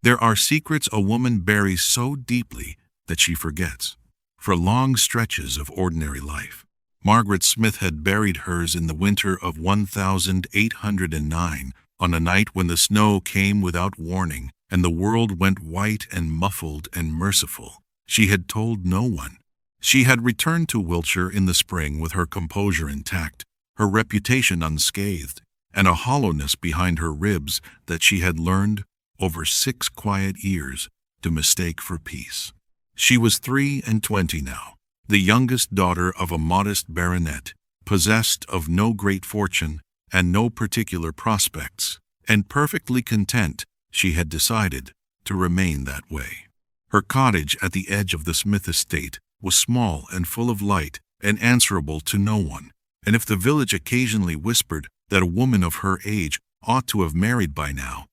There are secrets a woman buries so deeply that she forgets. For long stretches of ordinary life, Margaret Smith had buried hers in the winter of 1809, on a night when the snow came without warning and the world went white and muffled and merciful. She had told no one. She had returned to Wiltshire in the spring with her composure intact, her reputation unscathed, and a hollowness behind her ribs that she had learned, over 6 quiet years, to mistake for peace. She was 23 now, the youngest daughter of a modest baronet, possessed of no great fortune and no particular prospects, and perfectly content, she had decided, to remain that way. Her cottage at the edge of the Smith estate was small and full of light and answerable to no one, and if the village occasionally whispered that a woman of her age ought to have married by now,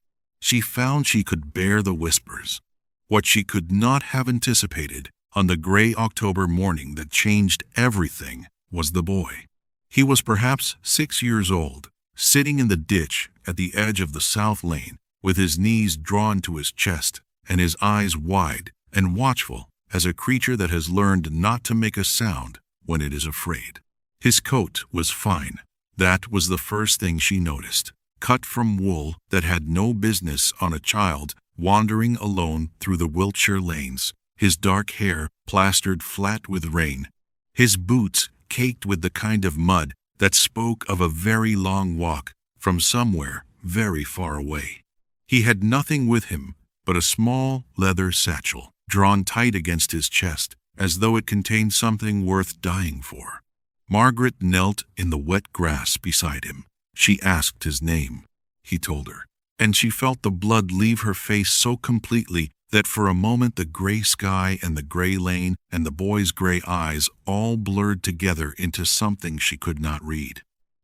she found she could bear the whispers. What she could not have anticipated on the gray October morning that changed everything was the boy. He was perhaps 6 years old, sitting in the ditch at the edge of the south lane, with his knees drawn to his chest and his eyes wide and watchful as a creature that has learned not to make a sound when it is afraid. His coat was fine. That was the first thing she noticed, cut from wool that had no business on a child wandering alone through the Wiltshire lanes, his dark hair plastered flat with rain, his boots caked with the kind of mud that spoke of a very long walk from somewhere very far away. He had nothing with him but a small leather satchel, drawn tight against his chest, as though it contained something worth dying for. Margaret knelt in the wet grass beside him. She asked his name. He told her, and she felt the blood leave her face so completely that for a moment the gray sky and the gray lane and the boy's gray eyes all blurred together into something she could not read.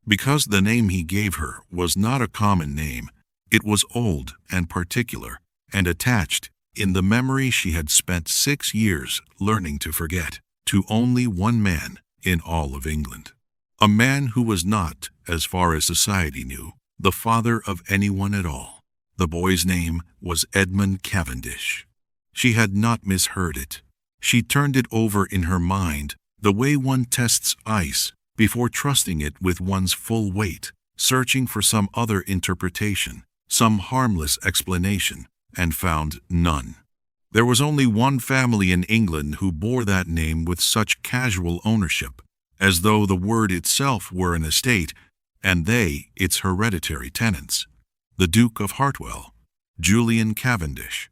Because the name he gave her was not a common name, it was old and particular, and attached, in the memory she had spent 6 years learning to forget, to only one man in all of England. A man who was not, as far as society knew, the father of anyone at all. The boy's name was Edmund Cavendish. She had not misheard it. She turned it over in her mind, the way one tests ice, before trusting it with one's full weight, searching for some other interpretation, some harmless explanation, and found none. There was only one family in England who bore that name with such casual ownership, as though the word itself were an estate, and they its hereditary tenants. The Duke of Hartwell, Julian Cavendish,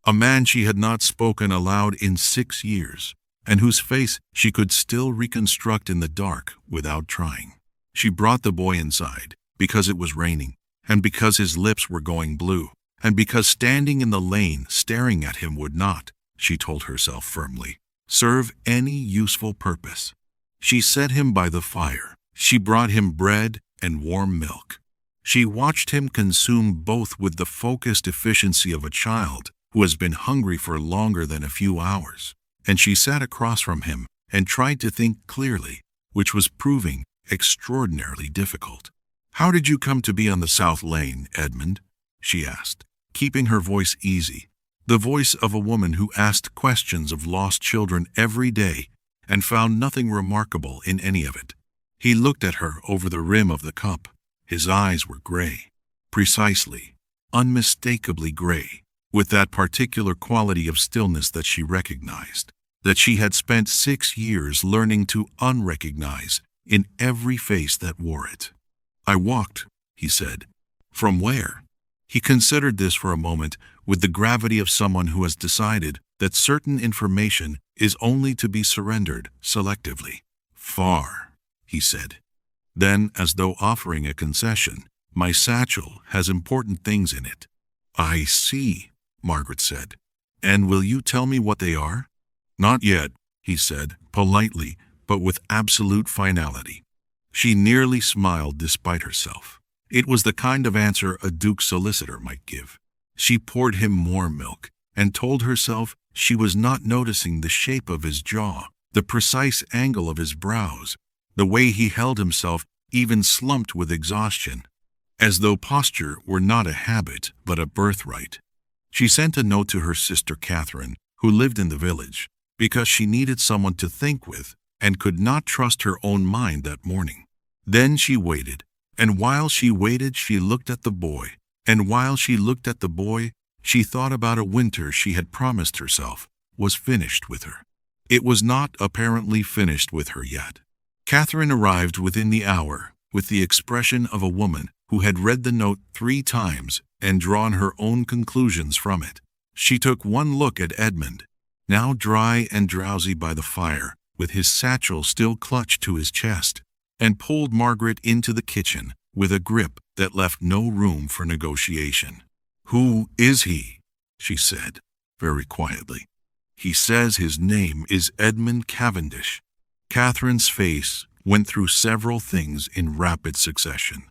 a man she had not spoken aloud in 6 years, and whose face she could still reconstruct in the dark without trying. She brought the boy inside, because it was raining, and because his lips were going blue, and because standing in the lane staring at him would not, she told herself firmly, serve any useful purpose. She set him by the fire. She brought him bread and warm milk. She watched him consume both with the focused efficiency of a child who has been hungry for longer than a few hours, and she sat across from him and tried to think clearly, which was proving extraordinarily difficult. "How did you come to be on the South Lane, Edmund?" she asked, keeping her voice easy, the voice of a woman who asked questions of lost children every day and found nothing remarkable in any of it. He looked at her over the rim of the cup. His eyes were gray, precisely, unmistakably gray, with that particular quality of stillness that she recognized, that she had spent 6 years learning to unrecognize in every face that wore it. "I walked," he said. "From where?" He considered this for a moment with the gravity of someone who has decided that certain information is only to be surrendered selectively. "Far," he said. Then, as though offering a concession, "My satchel has important things in it." "I see," Margaret said. "And will you tell me what they are?" "Not yet," he said, politely, but with absolute finality. She nearly smiled despite herself. It was the kind of answer a Duke's solicitor might give. She poured him more milk, and told herself she was not noticing the shape of his jaw, the precise angle of his brows, the way he held himself even slumped with exhaustion, as though posture were not a habit but a birthright. She sent a note to her sister Catherine, who lived in the village, because she needed someone to think with and could not trust her own mind that morning. Then she waited, and while she waited she looked at the boy, and while she looked at the boy, she thought about a winter she had promised herself was finished with her. It was not apparently finished with her yet. Catherine arrived within the hour, with the expression of a woman who had read the note 3 times and drawn her own conclusions from it. She took one look at Edmund, now dry and drowsy by the fire, with his satchel still clutched to his chest, and pulled Margaret into the kitchen with a grip that left no room for negotiation. "Who is he?" she said, very quietly. "He says his name is Edmund Cavendish." Catherine's face went through several things in rapid succession.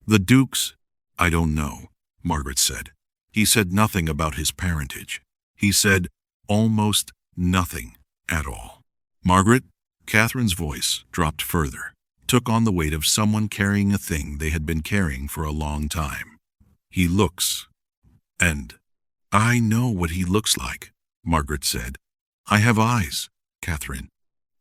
"The Duke's? I don't know," Margaret said. "He said nothing about his parentage. He said almost nothing at all." Margaret, Catherine's voice dropped further, took on the weight of someone carrying a thing they had been carrying for a long time. "He looks, and I know what he looks like," Margaret said. "I have eyes, Catherine."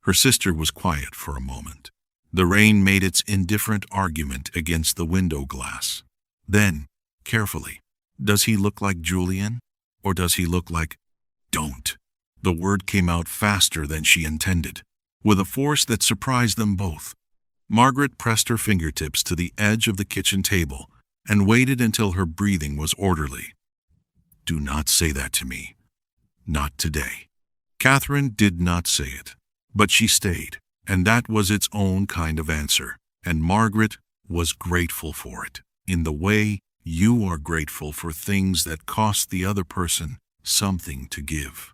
Her sister was quiet for a moment. The rain made its indifferent argument against the window glass. Then, carefully, "Does he look like Julian, or does he look like—" "Don't." The word came out faster than she intended, with a force that surprised them both. Margaret pressed her fingertips to the edge of the kitchen table and waited until her breathing was orderly. "Do not say that to me. Not today." Catherine did not say it, but she stayed, and that was its own kind of answer, and Margaret was grateful for it, in the way you are grateful for things that cost the other person something to give.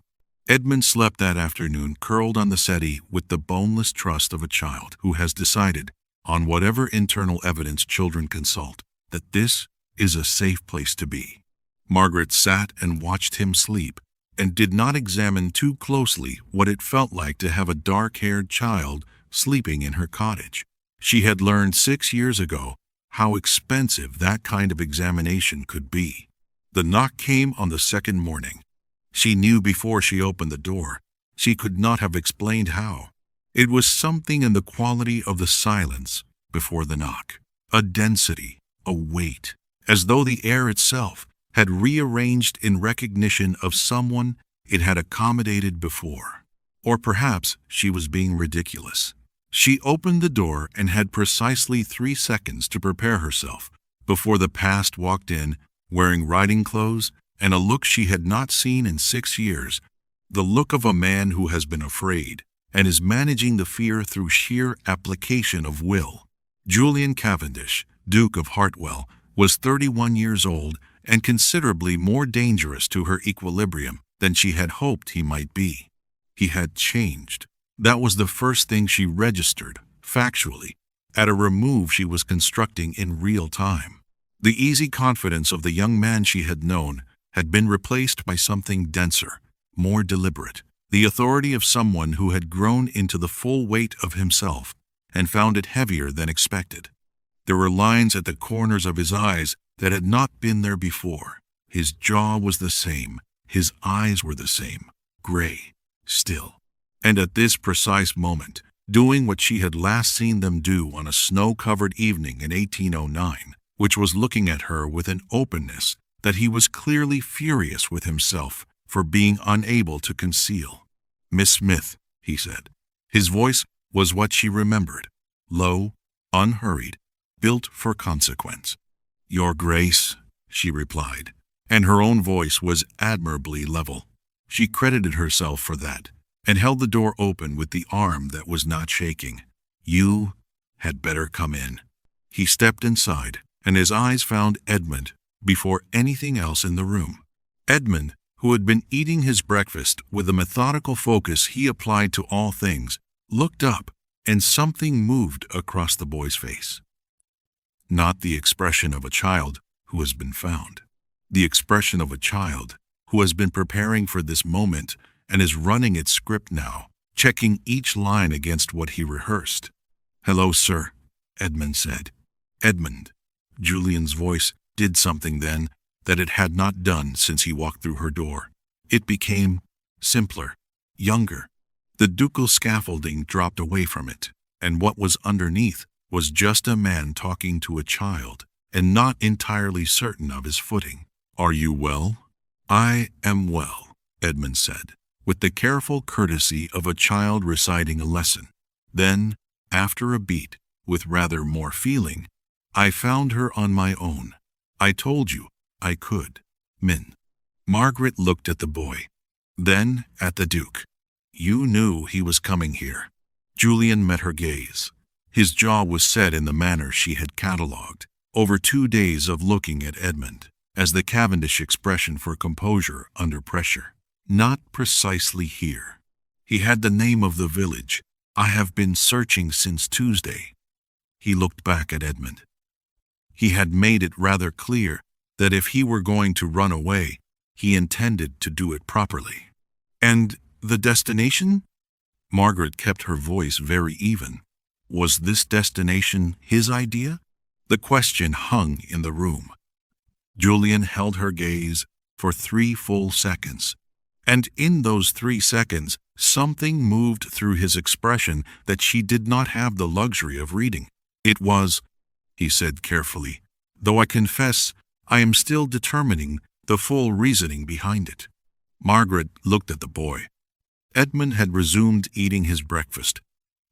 Edmund slept that afternoon curled on the settee with the boneless trust of a child who has decided, on whatever internal evidence children consult, that this is a safe place to be. Margaret sat and watched him sleep, and did not examine too closely what it felt like to have a dark-haired child sleeping in her cottage. She had learned 6 years ago how expensive that kind of examination could be. The knock came on the second morning. She knew before she opened the door. She could not have explained how. It was something in the quality of the silence before the knock, a density, a weight, as though the air itself had rearranged in recognition of someone it had accommodated before. Or perhaps she was being ridiculous. She opened the door and had precisely 3 seconds to prepare herself before the past walked in, wearing riding clothes and a look she had not seen in 6 years, the look of a man who has been afraid and is managing the fear through sheer application of will. Julian Cavendish, Duke of Hartwell, was 31 years old and considerably more dangerous to her equilibrium than she had hoped he might be. He had changed. That was the first thing she registered, factually, at a remove she was constructing in real time. The easy confidence of the young man she had known had been replaced by something denser, more deliberate, the authority of someone who had grown into the full weight of himself and found it heavier than expected. There were lines at the corners of his eyes that had not been there before. His jaw was the same, his eyes were the same, gray, still. And at this precise moment, doing what she had last seen them do on a snow-covered evening in 1809, which was looking at her with an openness that he was clearly furious with himself for being unable to conceal. "Miss Smith," he said. His voice was what she remembered, low, unhurried, built for consequence. "Your Grace," she replied, and her own voice was admirably level. She credited herself for that, and held the door open with the arm that was not shaking. "You had better come in." He stepped inside, and his eyes found Edmund before anything else in the room. Edmund, who had been eating his breakfast with the methodical focus he applied to all things, looked up, and something moved across the boy's face. Not the expression of a child who has been found. The expression of a child who has been preparing for this moment and is running its script now, checking each line against what he rehearsed. "Hello, sir," Edmund said. "Edmund." Julian's voice did something then that it had not done since he walked through her door. It became simpler, younger. The ducal scaffolding dropped away from it, and what was underneath was just a man talking to a child, and not entirely certain of his footing. "Are you well?" "I am well," Edmund said, with the careful courtesy of a child reciting a lesson. Then, after a beat, with rather more feeling, "I found her on my own. I told you I could, Min." Margaret looked at the boy, then at the Duke. "You knew he was coming here." Julian met her gaze. His jaw was set in the manner she had catalogued, over 2 days of looking at Edmund, as the Cavendish expression for composure under pressure. "Not precisely here. He had the name of the village. I have been searching since Tuesday." He looked back at Edmund. He had made it rather clear that if he were going to run away, he intended to do it properly. "And the destination?" Margaret kept her voice very even. Was this destination his idea? The question hung in the room. Julian held her gaze for 3 full seconds, and in those 3 seconds, something moved through his expression that she did not have the luxury of reading. "It was," he said carefully, "though I confess I am still determining the full reasoning behind it." Margaret looked at the boy. Edmund had resumed eating his breakfast,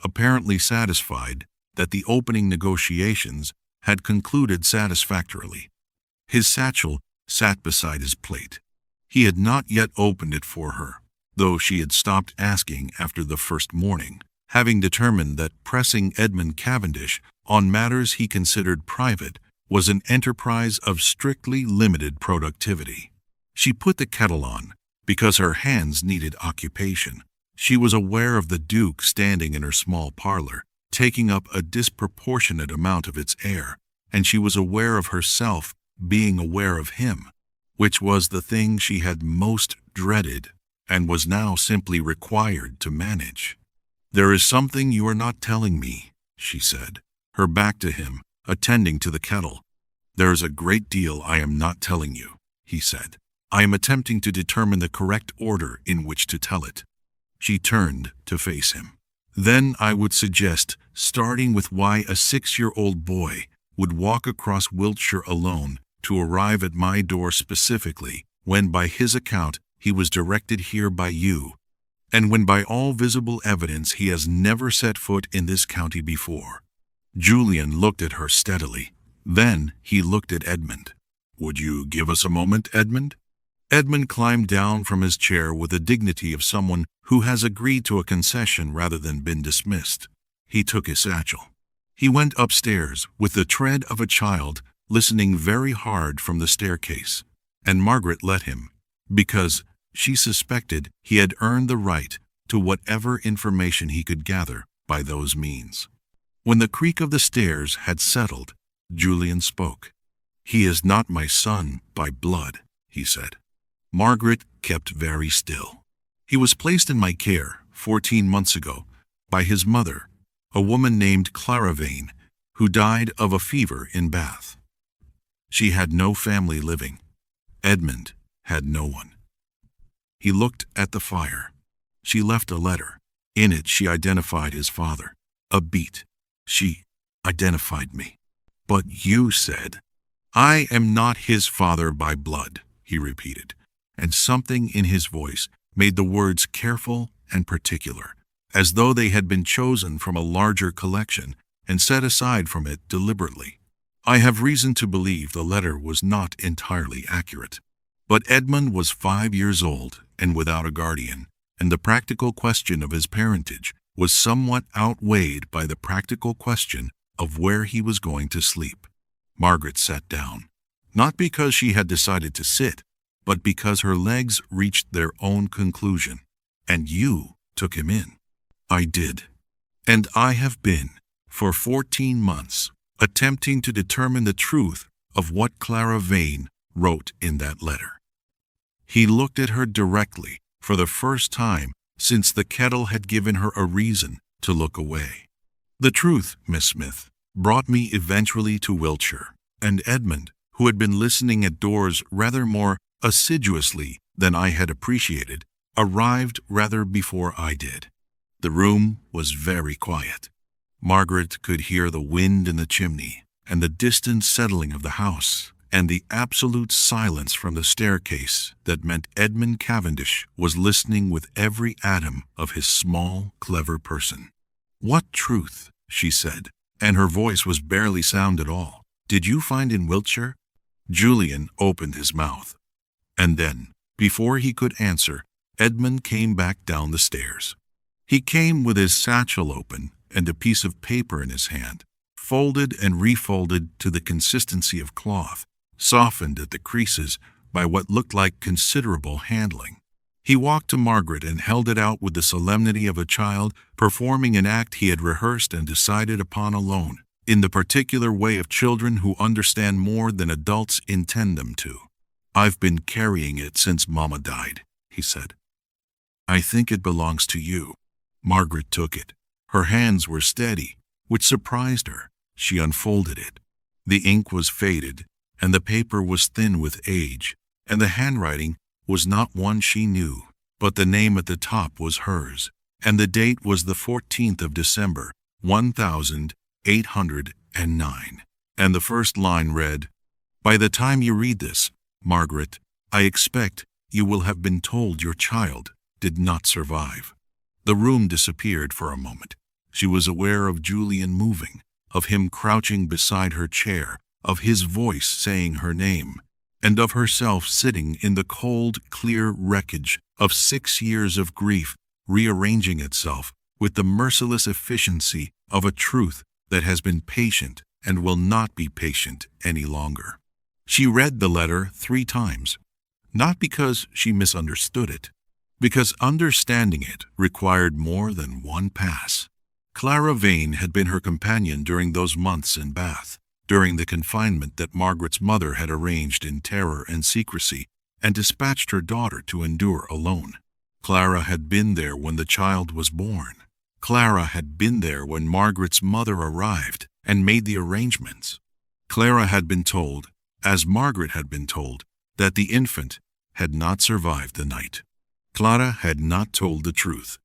apparently satisfied that the opening negotiations had concluded satisfactorily. His satchel sat beside his plate. He had not yet opened it for her, though she had stopped asking after the first morning, having determined that pressing Edmund Cavendish on matters he considered private was an enterprise of strictly limited productivity. She put the kettle on because her hands needed occupation. She was aware of the Duke standing in her small parlor, taking up a disproportionate amount of its air, and she was aware of herself being aware of him, which was the thing she had most dreaded and was now simply required to manage. "There is something you are not telling me," she said, her back to him, attending to the kettle. "There is a great deal I am not telling you," he said. "I am attempting to determine the correct order in which to tell it." She turned to face him. "Then I would suggest starting with why a 6-year-old boy would walk across Wiltshire alone to arrive at my door specifically, when by his account he was directed here by you, and when by all visible evidence he has never set foot in this county before." Julian looked at her steadily. Then he looked at Edmund. "Would you give us a moment, Edmund?" Edmund climbed down from his chair with the dignity of someone who has agreed to a concession rather than been dismissed. He took his satchel. He went upstairs with the tread of a child, listening very hard from the staircase, and Margaret let him, because she suspected he had earned the right to whatever information he could gather by those means. When the creak of the stairs had settled, Julian spoke. "He is not my son by blood," he said. Margaret kept very still. "He was placed in my care 14 months ago by his mother, a woman named Clara Vane, who died of a fever in Bath. She had no family living. Edmund had no one." He looked at the fire. "She left a letter. In it she identified his father. A beat. She identified me. But you said, 'I am not his father by blood,'" he repeated, and something in his voice made the words careful and particular, as though they had been chosen from a larger collection and set aside from it deliberately. I have reason to believe the letter was not entirely accurate. But Edmund was 5 years old and without a guardian, and the practical question of his parentage was somewhat outweighed by the practical question of where he was going to sleep. Margaret sat down, not because she had decided to sit, but because her legs reached their own conclusion. "And you took him in." "I did. And I have been, for 14 months, attempting to determine the truth of what Clara Vane wrote in that letter." He looked at her directly for the first time since the kettle had given her a reason to look away. "The truth, Miss Smith, brought me eventually to Wiltshire, and Edmund, who had been listening at doors rather more assiduously than I had appreciated, arrived rather before I did. The room was very quiet. Margaret could hear the wind in the chimney, and the distant settling of the house, and the absolute silence from the staircase that meant Edmund Cavendish was listening with every atom of his small, clever person. "What truth?" she said, and her voice was barely sound at all. "Did you find in Wiltshire?" Julian opened his mouth. And then, before he could answer, Edmund came back down the stairs. He came with his satchel open and a piece of paper in his hand, folded and refolded to the consistency of cloth, softened at the creases by what looked like considerable handling. He walked to Margaret and held it out with the solemnity of a child performing an act he had rehearsed and decided upon alone, in the particular way of children who understand more than adults intend them to. "I've been carrying it since Mama died," he said. "I think it belongs to you." Margaret took it. Her hands were steady, which surprised her. She unfolded it. The ink was faded, and the paper was thin with age, and the handwriting was not one she knew, but the name at the top was hers, and the date was the 14th of December, 1809. And the first line read, "By the time you read this, Margaret, I expect you will have been told your child did not survive." The room disappeared for a moment. She was aware of Julian moving, of him crouching beside her chair, of his voice saying her name, and of herself sitting in the cold, clear wreckage of 6 years of grief, rearranging itself with the merciless efficiency of a truth that has been patient and will not be patient any longer. She read the letter 3 times, not because she misunderstood it, because understanding it required more than one pass. Clara Vane had been her companion during those months in Bath, during the confinement that Margaret's mother had arranged in terror and secrecy and dispatched her daughter to endure alone. Clara had been there when the child was born. Clara had been there when Margaret's mother arrived and made the arrangements. Clara had been told, as Margaret had been told, that the infant had not survived the night. Clara had not told the truth.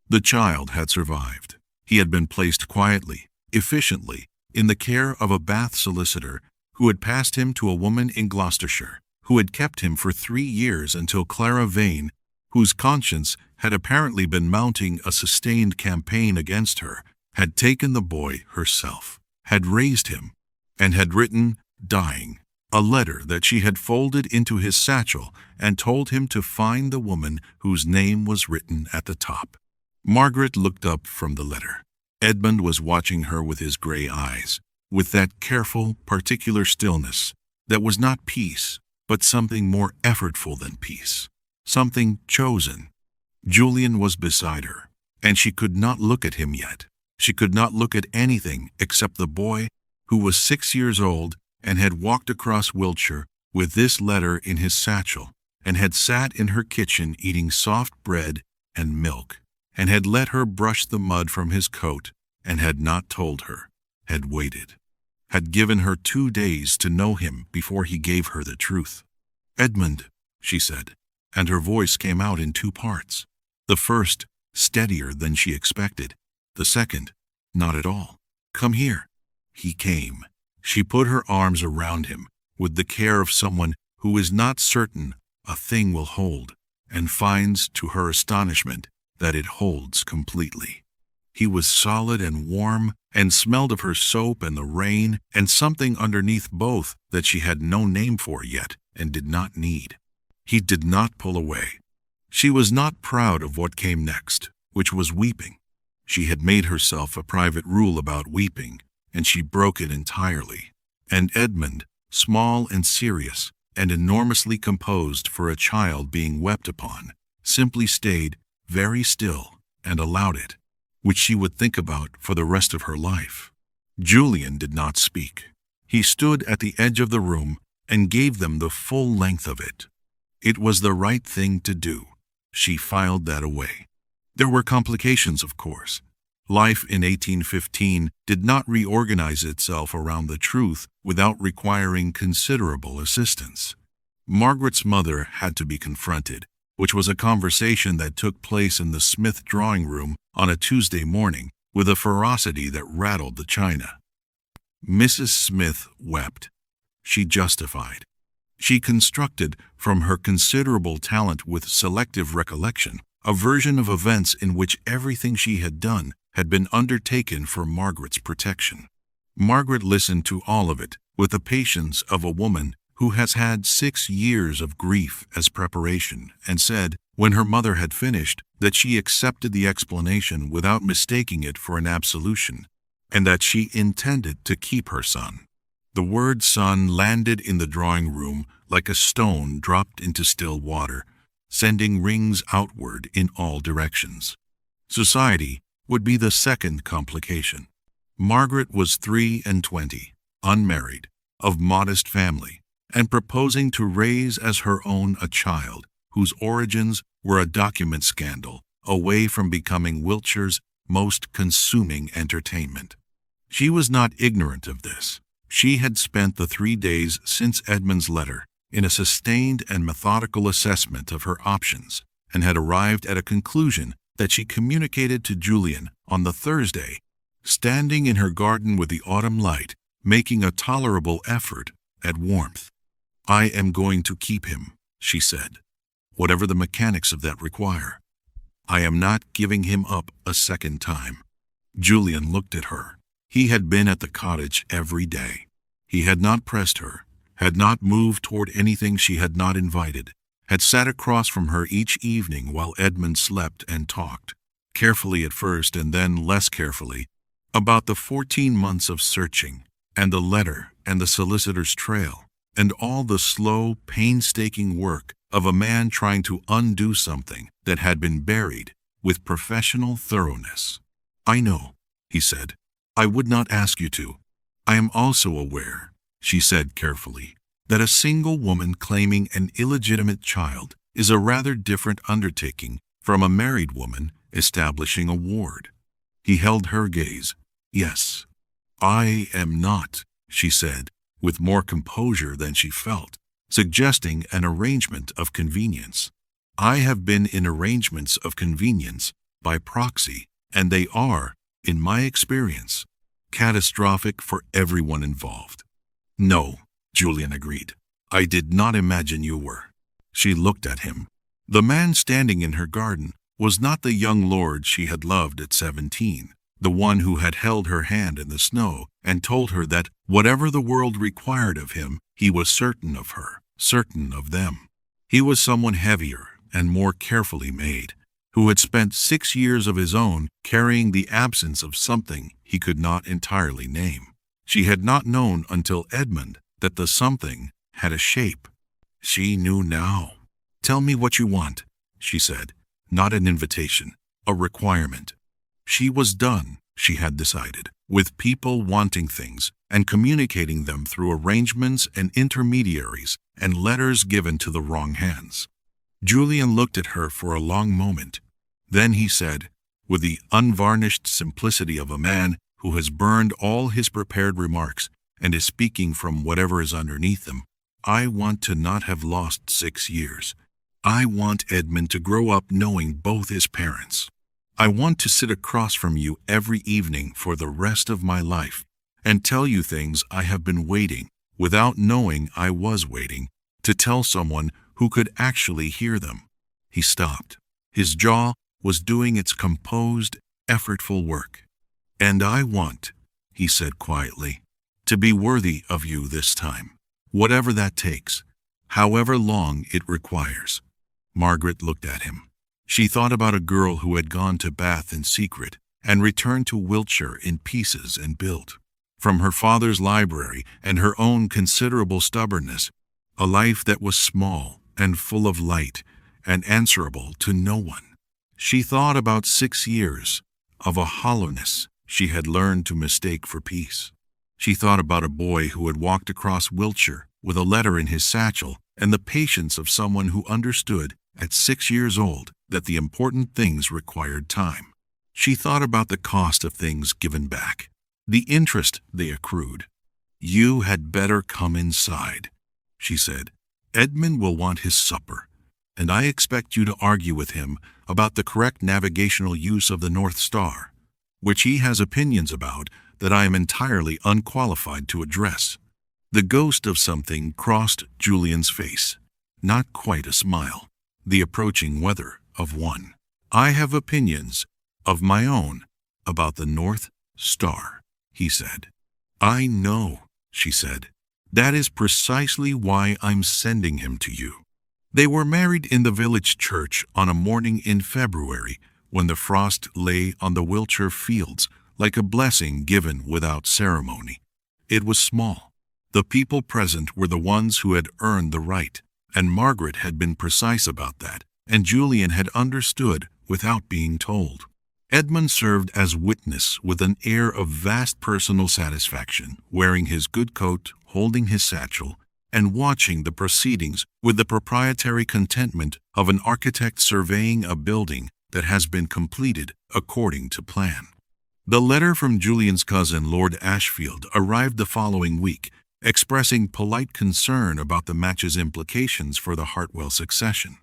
The child had survived. He had been placed quietly, efficiently, in the care of a Bath solicitor who had passed him to a woman in Gloucestershire, who had kept him for 3 years until Clara Vane, whose conscience had apparently been mounting a sustained campaign against her, had taken the boy herself, had raised him, and had written, dying, a letter that she had folded into his satchel and told him to find the woman whose name was written at the top. Margaret looked up from the letter. Edmund was watching her with his gray eyes, with that careful, particular stillness that was not peace, but something more effortful than peace, something chosen. Julian was beside her, and she could not look at him yet. She could not look at anything except the boy who was 6 years old and had walked across Wiltshire with this letter in his satchel, and had sat in her kitchen eating soft bread and milk, and had let her brush the mud from his coat, and had not told her, had waited, had given her 2 days to know him before he gave her the truth. "Edmund," she said, and her voice came out in 2 parts. The first, steadier than she expected. The second, not at all. "Come here." He came. She put her arms around him with the care of someone who is not certain a thing will hold, and finds, to her astonishment, that it holds completely. He was solid and warm, and smelled of her soap and the rain, and something underneath both that she had no name for yet and did not need. He did not pull away. She was not proud of what came next, which was weeping. She had made herself a private rule about weeping, and she broke it entirely. And Edmund, small and serious, and enormously composed for a child being wept upon, simply stayed very still and allowed it, which she would think about for the rest of her life. Julian did not speak. He stood at the edge of the room and gave them the full length of it. It was the right thing to do. She filed that away. There were complications, of course. Life in 1815 did not reorganize itself around the truth without requiring considerable assistance. Margaret's mother had to be confronted, which was a conversation that took place in the Smith drawing room on a Tuesday morning with a ferocity that rattled the china. Mrs. Smith wept. She justified. She constructed, from her considerable talent with selective recollection, a version of events in which everything she had done had been undertaken for Margaret's protection. Margaret listened to all of it with the patience of a woman who has had 6 years of grief as preparation, and said, when her mother had finished, that she accepted the explanation without mistaking it for an absolution, and that she intended to keep her son. The word son landed in the drawing room like a stone dropped into still water, sending rings outward in all directions. Society would be the second complication. Margaret was 23, unmarried, of modest family, and proposing to raise as her own a child whose origins were a document scandal, away from becoming Wiltshire's most consuming entertainment. She was not ignorant of this. She had spent the 3 days since Edmund's letter in a sustained and methodical assessment of her options, and had arrived at a conclusion that she communicated to Julian on the Thursday, standing in her garden with the autumn light, making a tolerable effort at warmth. "I am going to keep him," she said, "whatever the mechanics of that require. I am not giving him up a second time." Julian looked at her. He had been at the cottage every day. He had not pressed her, had not moved toward anything she had not invited, had sat across from her each evening while Edmund slept and talked, carefully at first and then less carefully, about the 14 months of searching, and the letter and the solicitor's trail, and all the slow, painstaking work of a man trying to undo something that had been buried with professional thoroughness. "I know," he said. "I would not ask you to. I am also aware," she said carefully, "that a single woman claiming an illegitimate child is a rather different undertaking from a married woman establishing a ward." He held her gaze. "Yes, I am not," she said, with more composure than she felt, suggesting an arrangement of convenience. "I have been in arrangements of convenience by proxy, and they are, in my experience, catastrophic for everyone involved." "No," Julian agreed. "I did not imagine you were." She looked at him. The man standing in her garden was not the young lord she had loved at 17, the one who had held her hand in the snow and told her that whatever the world required of him, he was certain of her, certain of them. He was someone heavier and more carefully made, who had spent 6 years of his own carrying the absence of something he could not entirely name. She had not known until Edmund that the something had a shape. She knew now. "Tell me what you want," she said, not an invitation, a requirement. She was done, she had decided, with people wanting things and communicating them through arrangements and intermediaries and letters given to the wrong hands. Julian looked at her for a long moment. Then he said, with the unvarnished simplicity of a man who has burned all his prepared remarks and is speaking from whatever is underneath them, "I want to not have lost 6 years. I want Edmund to grow up knowing both his parents. I want to sit across from you every evening for the rest of my life and tell you things I have been waiting, without knowing I was waiting, to tell someone who could actually hear them." He stopped. His jaw was doing its composed, effortful work. "And I want," he said quietly, "to be worthy of you this time, whatever that takes, however long it requires." Margaret looked at him. She thought about a girl who had gone to Bath in secret and returned to Wiltshire in pieces and built, from her father's library and her own considerable stubbornness, a life that was small and full of light and answerable to no one. She thought about 6 years of a hollowness she had learned to mistake for peace. She thought about a boy who had walked across Wiltshire with a letter in his satchel and the patience of someone who understood at 6 years old that the important things required time. She thought about the cost of things given back, the interest they accrued. "You had better come inside," she said. "Edmund will want his supper, and I expect you to argue with him about the correct navigational use of the North Star, which he has opinions about that I am entirely unqualified to address." The ghost of something crossed Julian's face. Not quite a smile. The approaching weather of one. "I have opinions of my own about the North Star," he said. "I know," she said. "That is precisely why I'm sending him to you." They were married in the village church on a morning in February when the frost lay on the Wiltshire fields like a blessing given without ceremony. It was small. The people present were the ones who had earned the right, and Margaret had been precise about that, and Julian had understood without being told. Edmund served as witness with an air of vast personal satisfaction, wearing his good coat, holding his satchel, and watching the proceedings with the proprietary contentment of an architect surveying a building that has been completed according to plan. The letter from Julian's cousin, Lord Ashfield, arrived the following week, expressing polite concern about the match's implications for the Hartwell succession.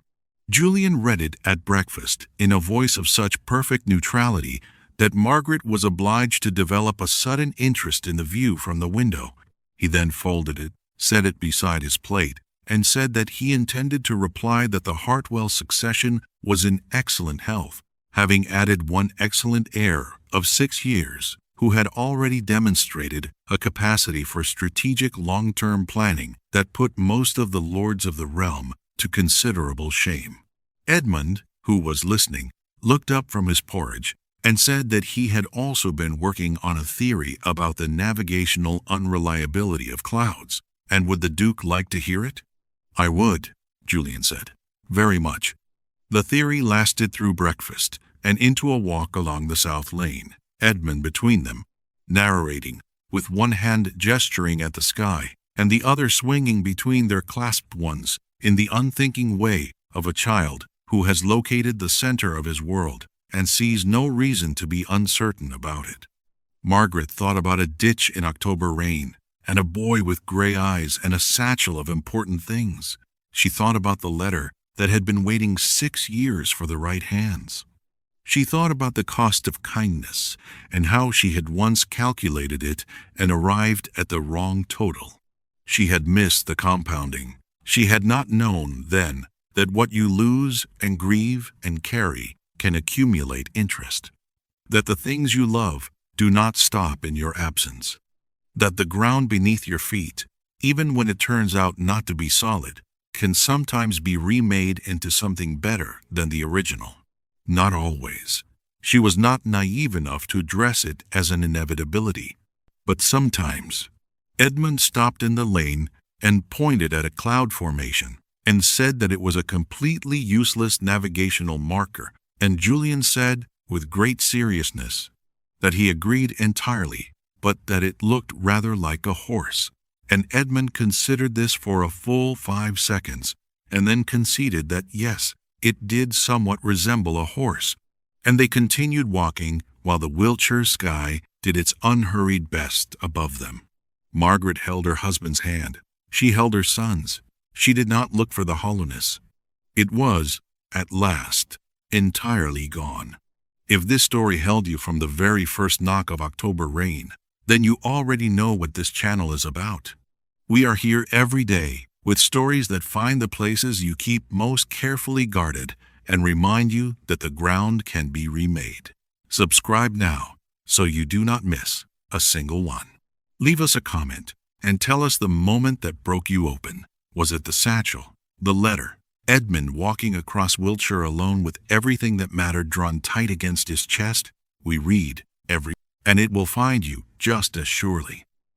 Julian read it at breakfast in a voice of such perfect neutrality that Margaret was obliged to develop a sudden interest in the view from the window. He then folded it, set it beside his plate, and said that he intended to reply that the Hartwell succession was in excellent health, having added one excellent heir of 6 years, who had already demonstrated a capacity for strategic long-term planning that put most of the lords of the realm to considerable shame. Edmund, who was listening, looked up from his porridge and said that he had also been working on a theory about the navigational unreliability of clouds, and would the Duke like to hear it? "I would," Julian said. "Very much." The theory lasted through breakfast and into a walk along the South Lane, Edmund between them, narrating, with one hand gesturing at the sky and the other swinging between their clasped ones in the unthinking way of a child who has located the center of his world and sees no reason to be uncertain about it. Margaret thought about a ditch in October rain and a boy with gray eyes and a satchel of important things. She thought about the letter that had been waiting 6 years for the right hands. She thought about the cost of kindness and how she had once calculated it and arrived at the wrong total. She had missed the compounding. She had not known then that what you lose and grieve and carry can accumulate interest, that the things you love do not stop in your absence, that the ground beneath your feet, even when it turns out not to be solid, can sometimes be remade into something better than the original. Not always. She was not naive enough to address it as an inevitability, but sometimes. Edmund stopped in the lane and pointed at a cloud formation and said that it was a completely useless navigational marker, and Julian said, with great seriousness, that he agreed entirely, but that it looked rather like a horse, and Edmund considered this for a full 5 seconds, and then conceded that yes, it did somewhat resemble a horse, and they continued walking while the Wiltshire sky did its unhurried best above them. Margaret held her husband's hand. She held her son's. She did not look for the hollowness. It was, at last, entirely gone. If this story held you from the very first knock of October rain, then you already know what this channel is about. We are here every day with stories that find the places you keep most carefully guarded and remind you that the ground can be remade. Subscribe now so you do not miss a single one. Leave us a comment and tell us the moment that broke you open. Was it the satchel, the letter, Edmund walking across Wiltshire alone with everything that mattered drawn tight against his chest? We read every, and it will find you just as surely.